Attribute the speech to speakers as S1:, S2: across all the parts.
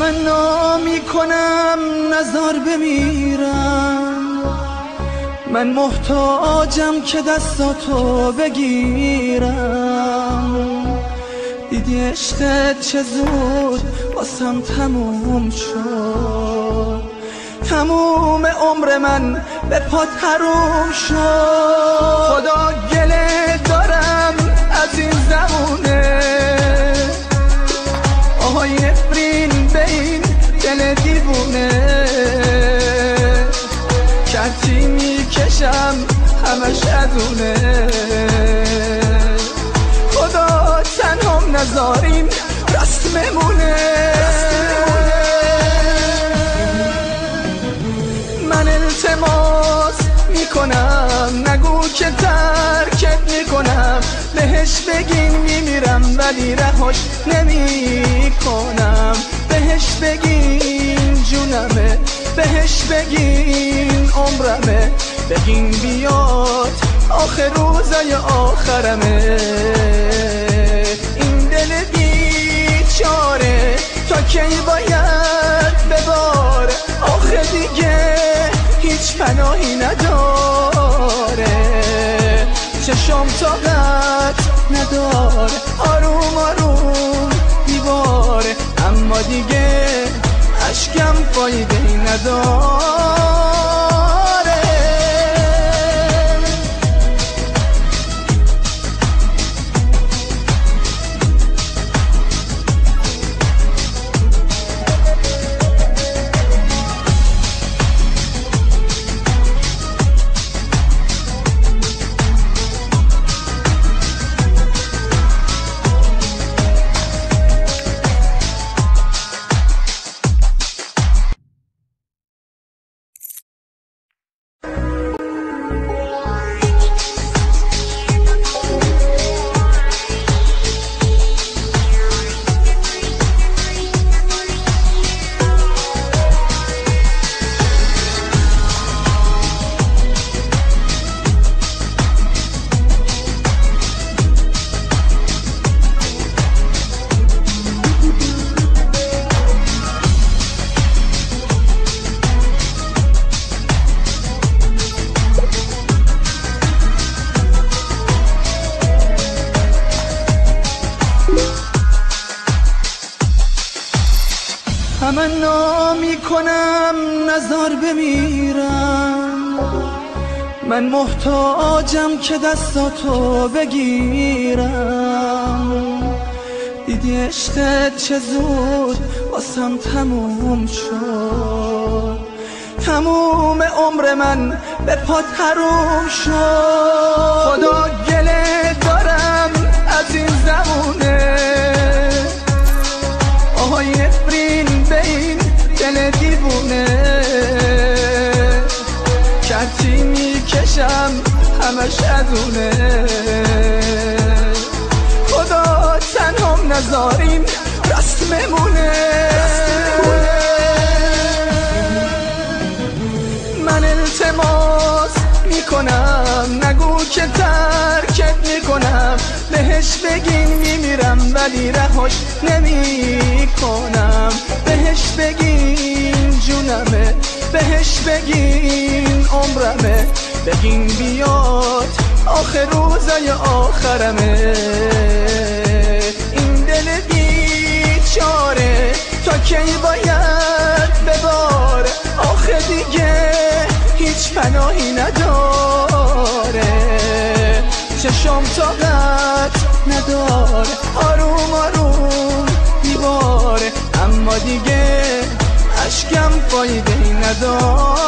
S1: تمنا میکنم نزار بمیرم، من محتاجم که دستاتو بگیرم. دیدی عشقت چه زود واسم تموم شد، تموم عمر من به پات حروم شد. خدا گله دارم از این زمونه، آهای نفرین به این دل دیوونه. کرتی میکشم همش ازونه، خدا تنهام نذاریم رسممونه. من التماس میکنم نگو که ترکت میکنم، بهش بگین میمیرم ولی رهاش نمیکنم. بهش بگین جونمه، بهش بگین عمرمه، بگین بیاد آخر روزای آخرمه. این دل بیچاره تا کی باید بباره، آخه دیگه هیچ پناهی نداره. چشم طاقت نداره، آروم آروم دیواره، اما دیگه اشکم فایده نداره. تمنا میکنم نزار بمیرم، من محتاجم که دستاتو بگیرم. دیدی عشقت چه زود واسم تموم شد، تموم عمر من به پات حروم شد. خدا گله دارم از این زمونه، آهای نفرین به این دل دیوونه. کرتی میکشم همش ازونه، خدا تنهام نذاریم رسممونه. من التماس میکنم نگو که ترکت میکنم، بهش بگین میمیرم ولی رهاش نمیکنم. بهش بگین جونمه، بهش بگین عمرمه، بگین بیاد آخر روزای آخرمه. این دل بیچاره تا کی باید بباره، آخه دیگه هیچ پناهی نداره. چشم طاقت نداره، آروم آروم دیواره، اما دیگه اشکم فایده نداره.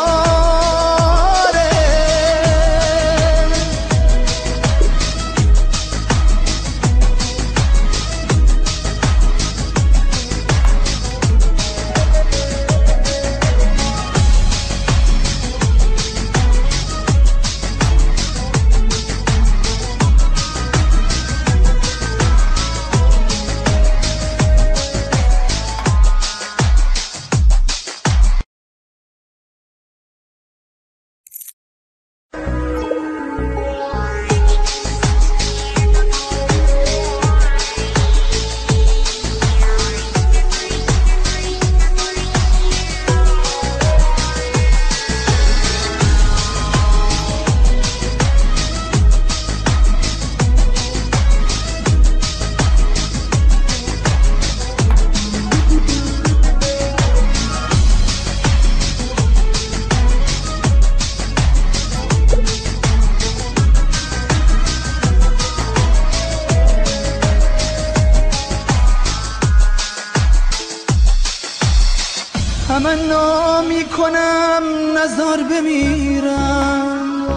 S1: تمنا میکنم نزار بمیرم،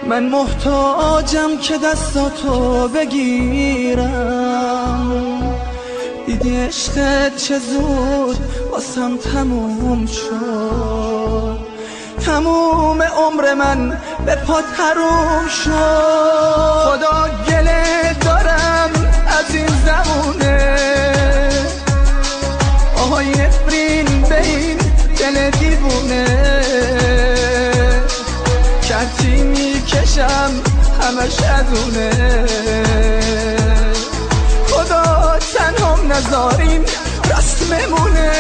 S1: من محتاجم که دستاتو بگیرم. دیدی عشقت چه زود واسم تموم شد، تموم عمر من به پات حروم شد. خدا گله دارم از این زمونه، آهای نفرین به این دل دیوونه. کتی میکشم همش ادونه، خدا تنهام نذاریم رسممونه.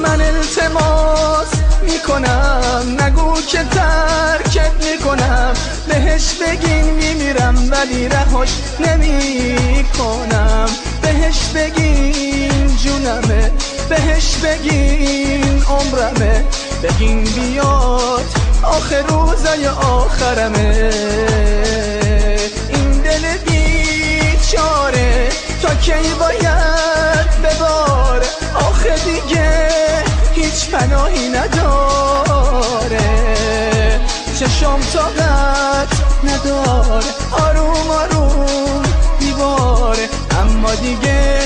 S1: من التماس میکنم نگو که ترکت میکنم، بهش بگین میمیرم ولی رهاش نمیکنم. بهش بگین جونمه، بهش بگین عمرمه، بگین بیاد آخر روزای آخرمه. این دل بیچاره تا کی باید بباره، آخه دیگه هیچ پناهی نداره. چشم طاقت نداره، آروم آروم دیواره، اما دیگه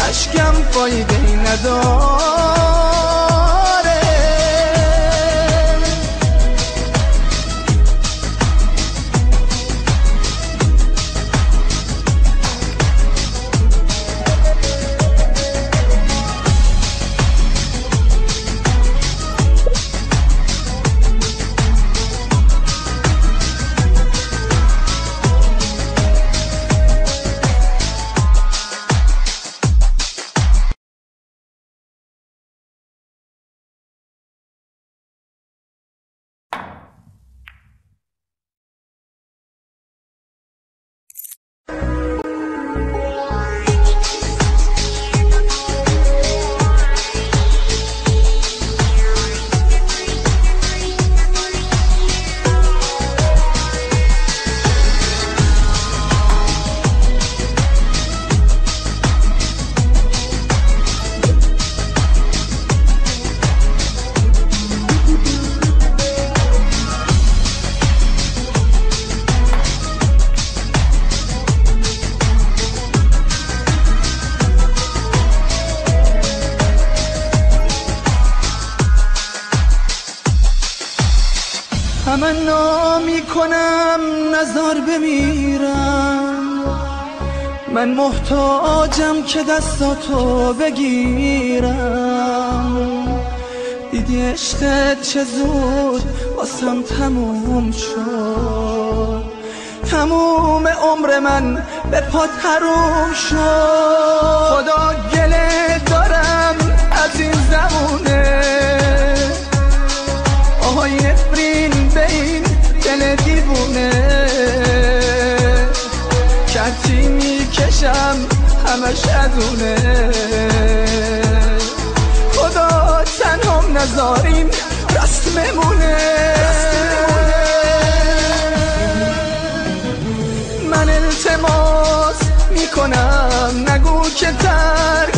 S1: اشکم فایده نداره. تمنا میکنم نزار بمیرم، من محتاجم که دستاتو بگیرم. دیدی عشقت چه زود واسم تموم شد، تموم عمر من به پات حروم شد. خدا گله دارم از این زمونه، آهای نفرین به این دل دیوونه. کتی میکشم همش ادونه، خدا تنهام نذاریم رسممونه. من التماس میکنم نگو که ترک